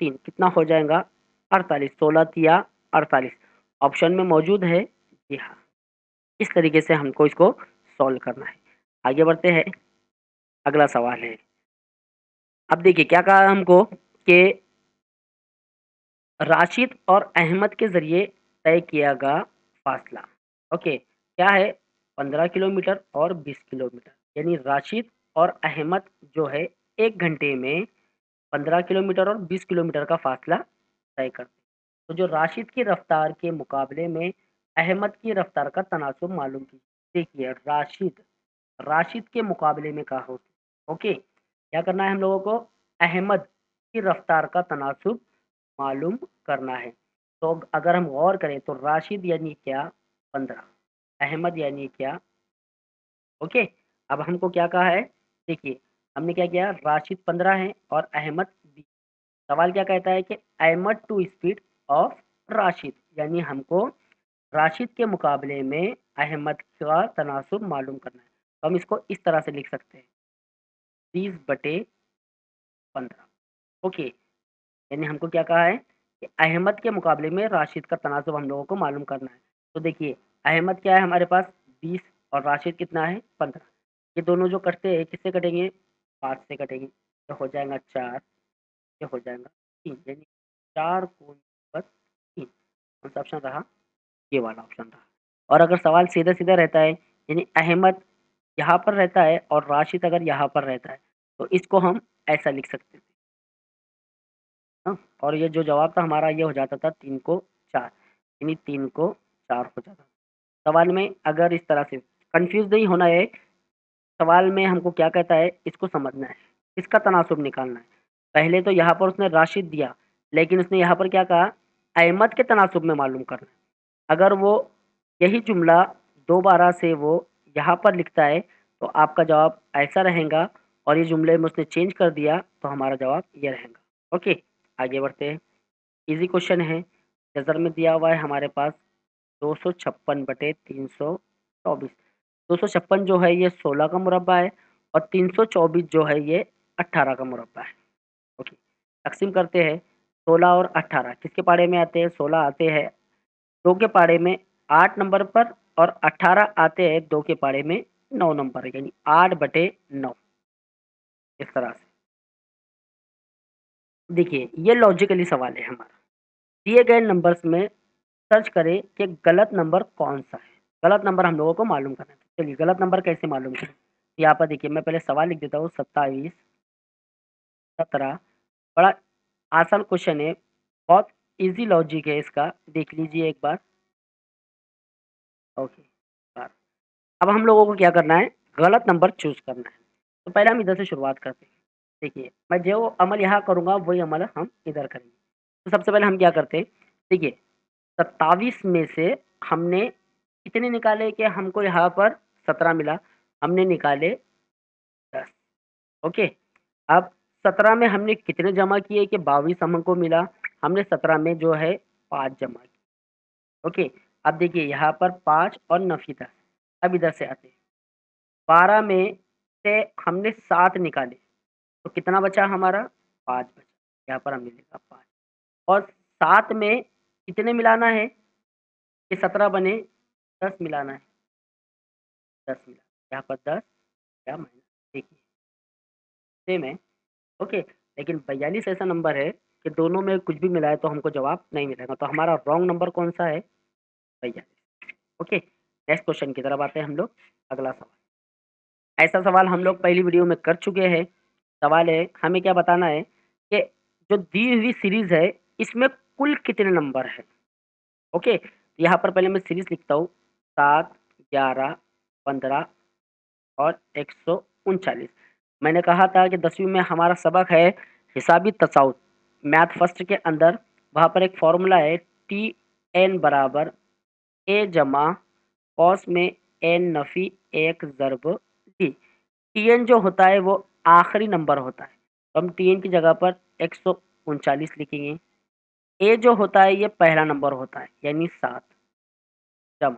3 कितना हो जाएगा 48, 16 तिया 48 ऑप्शन में मौजूद है। जी हाँ, इस तरीके से हमको इसको सॉल्व करना है। आगे बढ़ते हैं, अगला सवाल है। अब देखिए क्या कहा हमको कि राशिद और अहमद के ज़रिए तय किया गया फासला। ओके, क्या है 15 किलोमीटर और 20 किलोमीटर, यानी राशिद और अहमद जो है 1 घंटे में 15 किलोमीटर और 20 किलोमीटर का फासला तय करते हैं। तो जो राशिद की रफ्तार के मुकाबले में अहमद की रफ्तार का तनासुब मालूम कीजिए। देखिए राशिद राशिद के मुकाबले में कहा हो। ओके, क्या करना है हम लोगों को, अहमद की रफ्तार का तनासुब मालूम करना है। तो अगर हम गौर करें तो राशिद यानी क्या 15, अहमद यानी क्या। ओके, अब हमको क्या कहा है, देखिए हमने क्या किया, राशिद 15 है और अहमद 20। सवाल क्या कहता है कि Ahmad to speed of Rashid, यानी हमको राशिद के मुकाबले में अहमद का तनासुब मालूम करना है। तो हम इसको इस तरह से लिख सकते हैं 20/15। ओके, यानी हमको क्या कहा है कि अहमद के मुकाबले में राशिद का तनासुब हम लोगों को मालूम करना है। तो देखिए अहमद क्या है हमारे पास 20 और राशिद कितना है 15। ये दोनों जो कटते हैं किससे कटेंगे, 5 से कटेंगे, तो हो जाएगा 4, ये हो जाएगा 3, यानी 4 को बस 3। कौन सा ऑप्शन रहा, ये वाला ऑप्शन रहा। और अगर सवाल सीधा-सीधा रहता है, यानी अहमद यहाँ पर रहता है और राशिद अगर यहाँ पर रहता है, तो इसको हम ऐसा लिख सकते थे। हाँ, और ये जो जवाब था हमारा ये हो जाता था 3 को 4, यानी 3 को 4 हो जाता। सवाल में अगर इस तरह से कन्फ्यूज़ नहीं होना है, सवाल में हमको क्या कहता है इसको समझना है, इसका तनासुब निकालना है। पहले तो यहाँ पर उसने राशिद दिया, लेकिन उसने यहाँ पर क्या कहा, अहमद के तनासुब में मालूम करना है। अगर वो यही जुमला दोबारा से वो यहाँ पर लिखता है, तो आपका जवाब ऐसा रहेगा, और ये जुमले में उसने चेंज कर दिया, तो हमारा जवाब ये रहेगा। ओके, आगे बढ़ते हैं। ईज़ी क्वेश्चन है, नज़र में दिया हुआ है हमारे पास 256/324। 256 जो है ये 16 का मुरब्बा है और 324 जो है ये 18 का मुरब्बा है। ओके, तक़सीम करते हैं 16 और 18 किसके पाड़े में आते हैं, 16 आते हैं 2 के पाड़े में 8 नंबर पर और 18 आते हैं 2 के पाड़े में 9 नंबर, यानी 8/9 इस तरह से। देखिए ये लॉजिकली सवाल है हमारा। दिए गए नंबर्स में सर्च करें कि गलत नंबर कौन-सा है। गलत नंबर हम लोगों को मालूम करना है। चलिए गलत नंबर कैसे मालूम करें? यहाँ पर देखिए मैं पहले सवाल लिख देता हूँ 27, 17। बड़ा आसान क्वेश्चन है, बहुत ईज़ी लॉजिक है इसका, देख लीजिए एक बार। ओके, बार अब हम लोगों को क्या करना है, गलत नंबर चूज़ करना है। तो पहले हम इधर से शुरुआत करते हैं। देखिए, मैं जो अमल यहाँ करूँगा वही अमल हम इधर करेंगे। तो सबसे पहले हम क्या करते हैं, देखिए 27 में से हमने कितने निकाले कि हमको यहाँ पर 17 मिला, हमने निकाले 10। ओके, अब 17 में हमने कितने जमा किए कि 22 हमको मिला, हमने 17 में जो है 5 जमा किए। ओके, अब देखिए यहाँ पर 5 और नफ़ी 10। अब इधर से आते हैं, 12 में से हमने 7 निकाले, तो कितना बचा हमारा 5 बचा, यहाँ पर हमने लिखा 5। और 7 में कितने मिलाना है कि 17 बने, 10 मिलाना है, 10 मिला, यहाँ पर 10 या माइनस, देखिए सेम है। ओके, लेकिन 42 ऐसा नंबर है कि दोनों में कुछ भी मिलाए तो हमको जवाब नहीं मिलेगा, तो हमारा रॉन्ग नंबर कौन-सा है, 42। ओके, नेक्स्ट क्वेश्चन की तरफ आते हैं हम लोग। अगला सवाल, ऐसा सवाल हम लोग पहली वीडियो में कर चुके हैं। सवाल है, हमें क्या बताना है कि जो दी हुई सीरीज़ है इसमें कुल कितने नंबर हैं? ओके, यहाँ पर पहले मैं सीरीज़ लिखता हूँ, 7, 11, 15 और 139। मैंने कहा था कि 10वीं में हमारा सबक है हिसाबी तसाउत, मैथ फर्स्ट के अंदर। वहाँ पर एक फ़ॉर्मूला है टी एन बराबर ए जमा कॉस में एन नफ़ी 1 ज़रब डी। टी एन जो होता है वो आखिरी नंबर होता है, तो हम टी एन की जगह पर 139 लिखेंगे। ए जो होता है ये पहला नंबर होता है, यानी 7 जमा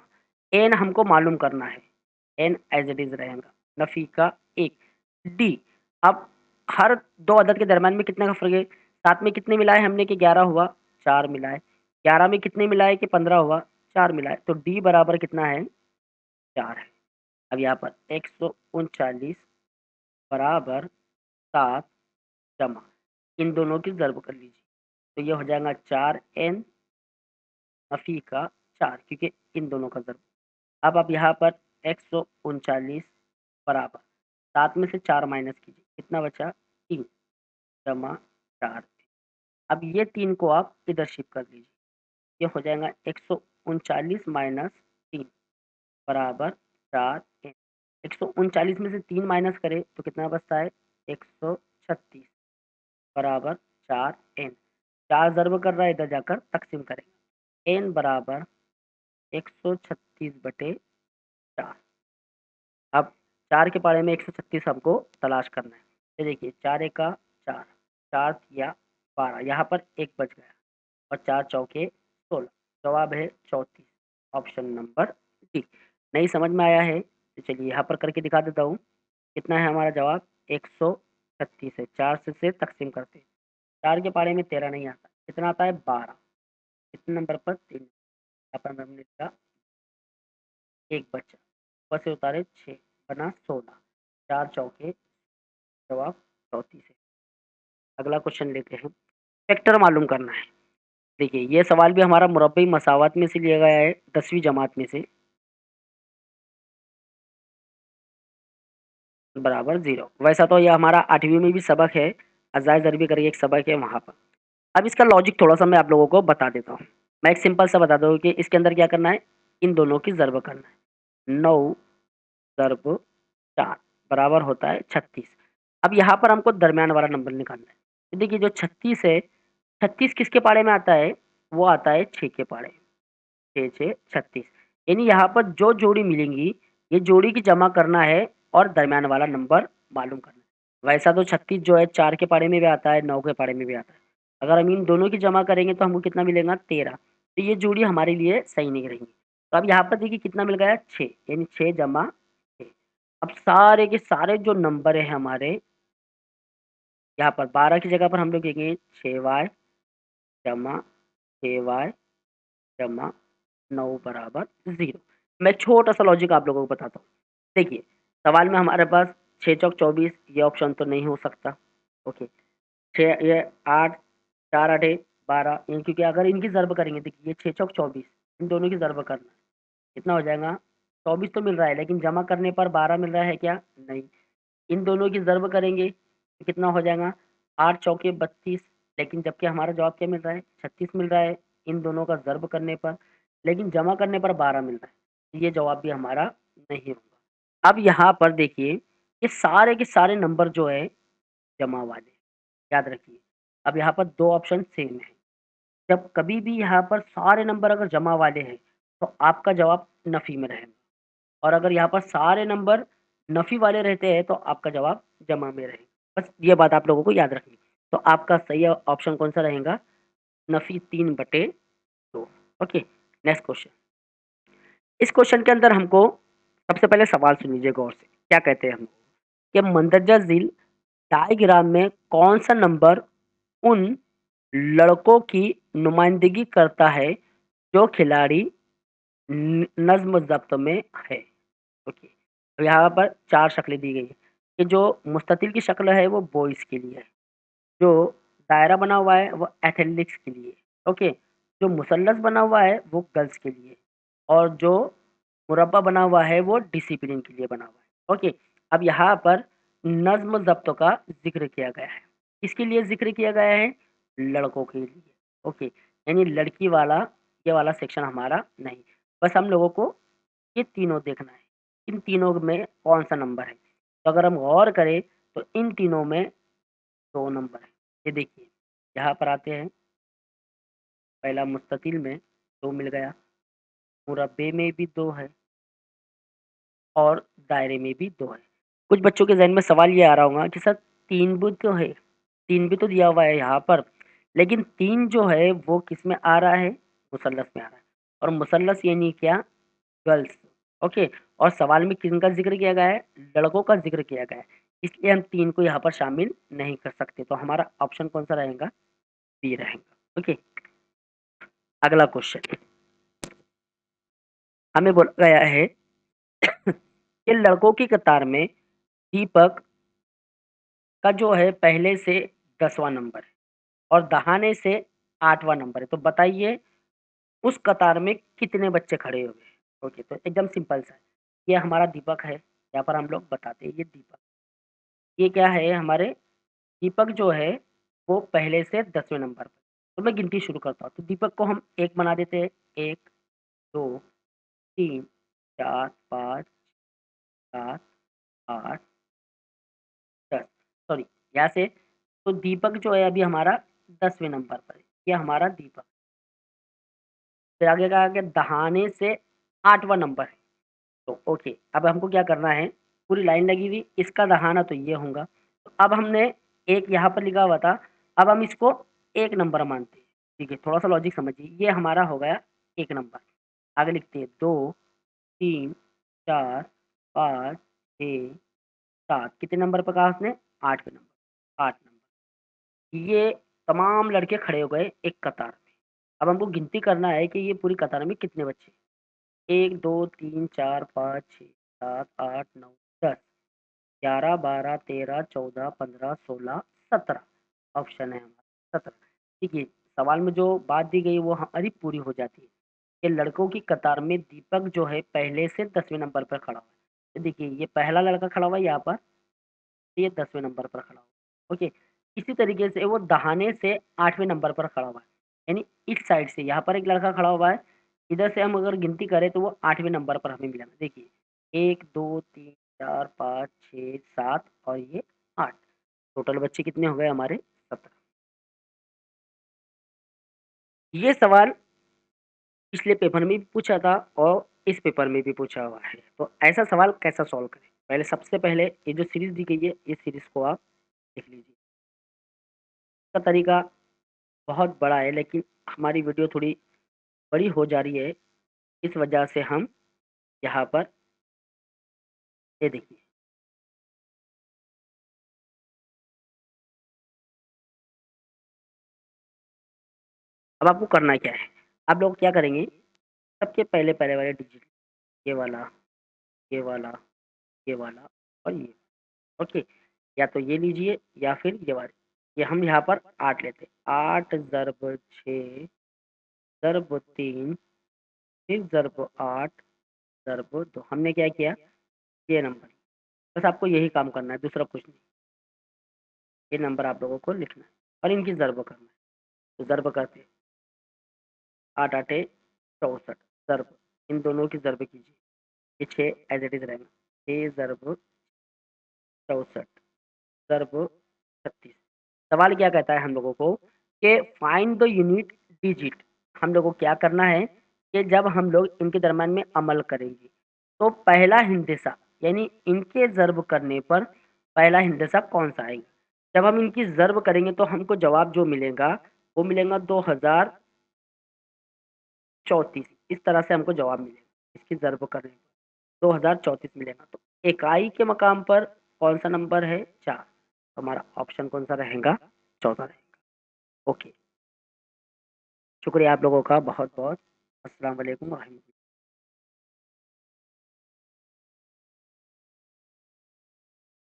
एन हमको मालूम करना है, एन एज़ इट इज़ रहेगा। नफ़ी का 1। डी, अब हर 2 अदद के दरमियान में कितने का फ़र्क है? 7 में कितने मिलाए हमने कि 11 हुआ? 4 मिलाए। 11 में कितने मिलाए कि 15 हुआ? 4 मिलाए। तो डी बराबर कितना है? 4 है। अब यहाँ पर 139 बराबर 7 जमा इन दोनों की ज़र्ब कर लीजिए। तो ये हो जाएगा 4n नफ़ी का 4 क्योंकि इन दोनों का ज़र्ब। अब आप यहाँ पर 139 बराबर 7 में से 4 माइनस कीजिए, कितना बचा? 3 जमा 4। अब ये 3 को आप इधर शिफ्ट कर दीजिए, ये हो जाएगा 139 माइनस 3 बराबर 4n। 139 में से 3 माइनस करें तो कितना बचता है? 136 बराबर 4n। 4 ज़र्ब कर रहा है, इधर जाकर तक़सीम करेंगे। n बराबर 136/4। अब 4 के पारे में 136 हमको तलाश करना है। ये देखिए 4 एका 4, 4 तिया 12, यहाँ पर 1 बच गया और 4 चौके 16। जवाब है 34, ऑप्शन नंबर डी। नहीं समझ में आया है तो चलिए यहाँ पर करके दिखा देता हूँ। कितना है हमारा जवाब? 136 है। 4 से तक़सीम करते हैं। 4 के पारे में 13 नहीं आता, कितना आता है? 12। कितने नंबर पर? 3। यहाँ पर हमने लिखा 1 बचा, ऊपर से उतारे 6 बना 16, 4 चौके, जवाब 34 है। अगला क्वेश्चन लेते हैं। फैक्टर मालूम करना है। देखिए ये सवाल भी हमारा मुरब्बई मसावत में से लिया गया है, 10वीं जमात में से। बराबर 0। वैसा तो ये हमारा 8वीं में भी सबक है, अज़ाय ज़रबी करके एक सबक है वहाँ पर। अब इसका लॉजिक थोड़ा-सा मैं आप लोगों को बता देता हूँ। मैं एक सिंपल सा बता दूँ कि इसके अंदर क्या करना है, इन दोनों की ज़र्ब करना है। 9 ज़र्ब 4 बराबर होता है 36। अब यहाँ पर हमको दरमियान वाला नंबर निकालना है। तो देखिए जो 36 है, 36 किसके पाड़े में आता है? वो आता है 6 के पाड़े। 6 6 36, यानी यहाँ पर जो जोड़ी मिलेंगी, ये जोड़ी की जमा करना है और दरमियान वाला नंबर मालूम करना है। वैसा तो 36 जो है 4 के पाड़े में भी आता है, 9 के पाड़े में भी आता है। अगर हम इन दोनों की जमा करेंगे तो हमको कितना मिलेगा? 13। तो ये जोड़ी हमारे लिए सही नहीं रहेंगी। तो अब यहाँ पर देखिए कितना मिल गया? 6, यानी 6 जमा 6। अब सारे के सारे जो नंबर हैं हमारे, यहाँ पर 12 की जगह पर हम लोग लिखेंगे 6y जमा 6y जमा 9 बराबर 0। मैं छोटा-सा लॉजिक आप लोगों को बताता हूँ। देखिए, सवाल में हमारे पास 6 चौक 24 ये ऑप्शन तो नहीं हो सकता। ओके, 6 ये 8 4 8 12 इन क्योंकि अगर इनकी ज़र्ब करेंगे देखिए ये 6 चौक 24 इन दोनों की ज़र्ब करना है। कितना हो जाएगा? 24 तो मिल रहा है लेकिन जमा करने पर 12 मिल रहा है क्या? नहीं। इन दोनों की ज़र्ब करेंगे तो कितना हो जाएगा? 8 चौके 32, लेकिन जबकि हमारा जवाब क्या मिल रहा है? 36 मिल रहा है इन दोनों का ज़र्ब करने पर, लेकिन जमा करने पर 12 मिल रहा है। तो ये जवाब भी हमारा नहीं होगा। अब यहाँ पर देखिए, ये सारे के सारे नंबर जो है जमा वाले, याद रखिए। अब यहाँ पर 2 ऑप्शन सेम है। जब कभी भी यहाँ पर सारे नंबर अगर जमा वाले हैं, तो आपका जवाब नफ़ी में रहेगा। और अगर यहाँ पर सारे नंबर नफ़ी वाले रहते हैं तो आपका जवाब जमा में रहेगा। बस ये बात आप लोगों को याद रखनी है। तो आपका सही ऑप्शन कौन-सा रहेगा? नफ़ी 3/2। Okay, next question. इस क्वेश्चन के अंदर हमको सबसे पहले सवाल सुन लीजिए गौर से। क्या कहते हैं हम कि मंदरजा झील डायग्राम में कौन-सा नंबर उन लड़कों की नुमाइंदगी करता है जो खिलाड़ी नज़्म-ज़ब्त में है? ओके, तो यहाँ पर 4 शक्लें दी गई हैं कि जो मुस्ततिल की शक्ल है वो बॉयज़ के लिए है, जो दायरा बना हुआ है वो एथलेटिक्स के लिए, ओके, जो मुसल्लस बना हुआ है वो गर्ल्स के लिए और जो मुरब्बा बना हुआ है वो डिसिप्लिन के लिए बना हुआ है, ओके। अब यहाँ पर नज़्म-ज़ब्त का ज़िक्र किया गया है। किसके लिए ज़िक्र किया गया है? लड़कों के लिए, ओके, यानी लड़की वाला ये वाला सेक्शन हमारा नहीं। बस हम लोगों को ये तीनों देखना है, इन तीनों में कौन-सा नंबर है। तो अगर हम गौर करें तो इन तीनों में 2 नंबर हैं। ये देखिए, यहाँ पर आते हैं, पहला मुस्ततिल में 2 मिल गया, मुरब्बे में भी 2 है और दायरे में भी 2 है। कुछ बच्चों के ज़हन में सवाल ये आ रहा होगा कि सर 3 भी तो है, 3 भी तो दिया हुआ है यहाँ पर, लेकिन 3 जो है वो किसमें आ रहा है? मुसल्लस में आ रहा है और मुसल्लस यानी क्या? गर्ल्स। ओके, और सवाल में किनका ज़िक्र किया गया है? लड़कों का ज़िक्र किया गया है, इसलिए हम 3 को यहाँ पर शामिल नहीं कर सकते, तो हमारा ऑप्शन कौन-सा रहेगा? बी रहेगा। ओके, अगला क्वेश्चन हमें बोला गया है कि लड़कों की कतार में दीपक का जो है पहले से 10वां नंबर है और दहाने से 8वां नंबर है, तो बताइए उस कतार में कितने बच्चे खड़े हुए हैं? ओके, तो एकदम सिंपल सा है, ये हमारा दीपक है, यहाँ पर हम लोग बताते हैं ये दीपक। ये क्या है हमारे दीपक जो है वो पहले से 10वें नंबर पर। तो मैं गिनती शुरू करता हूँ, तो दीपक को हम 1 बना देते हैं, 1, 2, 3, 4, 5, 7, 8, 10 सॉरी यहाँ से तो दीपक जो है अभी हमारा 10वें नंबर पर है, ये हमारा दीपक। फिर आगे का आ गया दहाने से 8वां नंबर है, तो ओके, अब हमको क्या करना है, पूरी लाइन लगी हुई, इसका दहाना तो ये होगा। तो अब हमने 1 यहाँ पर लिखा हुआ था, अब हम इसको 1 नंबर मानते हैं, ठीक है? थोड़ा-सा लॉजिक समझिए, ये हमारा हो गया 1 नंबर। आगे लिखते हैं 2, 3, 4, 5, 6, 7 कितने नंबर पे कहा उसने? 8वें नंबर, 8 नंबर। ये तमाम लड़के खड़े हो गए एक कतार में। अब हमको गिनती करना है कि ये पूरी कतार में कितने बच्चे हैं? 1, 2, 3, 4, 5, 6, 7, 8, 9, 10, 11, 12, 13, 14, 15, 16, 17 ऑप्शन है हमारा 17। देखिए, सवाल में जो बात दी गई वो हमारी पूरी हो जाती है कि लड़कों की कतार में दीपक जो है पहले से 10वें नंबर पर खड़ा हुआ है। तो देखिए, ये पहला लड़का खड़ा हुआ है यहाँ पर, ये 10वें नंबर पर खड़ा हुआ है। ओके, इसी तरीके से वो दहाने से 8वें नंबर पर खड़ा हुआ है, यानी इस साइड से यहाँ पर एक लड़का खड़ा हुआ है, इधर से हम अगर गिनती करें तो वो 8वें नंबर पर हमें मिलेगा। देखिए 1, 2, 3, 4, 5, 6, 7 और ये 8, टोटल बच्चे कितने हो गए हमारे? 17। ये सवाल पिछले पेपर में भी पूछा था और इस पेपर में भी पूछा हुआ है, तो ऐसा सवाल कैसा सॉल्व करें? पहले सबसे पहले ये जो सीरीज़ दी गई है, इस सीरीज़ को आप देख लीजिए। इसका तरीका बहुत बड़ा है, लेकिन हमारी वीडियो थोड़ी बड़ी हो जा रही है, इस वजह से हम यहाँ पर ये देखिए। अब आपको करना क्या है? आप लोग क्या करेंगे, सबके पहले पहले वाले डिजिट, ये वाला, ये वाला, ये वाला और ये, ओके? या तो ये लीजिए या फिर ये वाले। ये हम यहाँ पर 8 लेते हैं, 8 ज़रब 6 ज़रब 3 फिर ज़रब 8 ज़रब 2। हमने क्या किया? ये नंबर, बस आपको यही काम करना है, दूसरा कुछ नहीं। ये नंबर आप लोगों को लिखना है और इनकी ज़रब करना है। तो ज़रब करते हैं, 8 आठे 64 ज़रब, इन दोनों की ज़रब कीजिए। ये 6 एज़ इट इज़ रहेगा, 6 ज़रब 64 ज़रब 36। सवाल क्या कहता है हम लोगों को कि फाइंड द यूनिट डिजिट। हम लोगों को क्या करना है कि जब हम लोग इनके दरम्यान में अमल करेंगे, तो पहला हिंदसा यानी इनके ज़र्ब करने पर पहला हिंदसा कौन-सा आएगा? जब हम इनकी ज़र्ब करेंगे तो हमको जवाब जो मिलेगा, वो मिलेगा 2034, इस तरह से हमको जवाब मिलेगा। इसकी ज़र्ब करें 2034 मिलेगा, तो इकाई के मकाम पर कौन-सा नंबर है? 4, तो हमारा ऑप्शन कौन-सा रहेगा? 14 रहेगा। ओके, शुक्रिया आप लोगों का बहुत-बहुत। अस्सलाम वालेकुम व रहमतुल्लाह।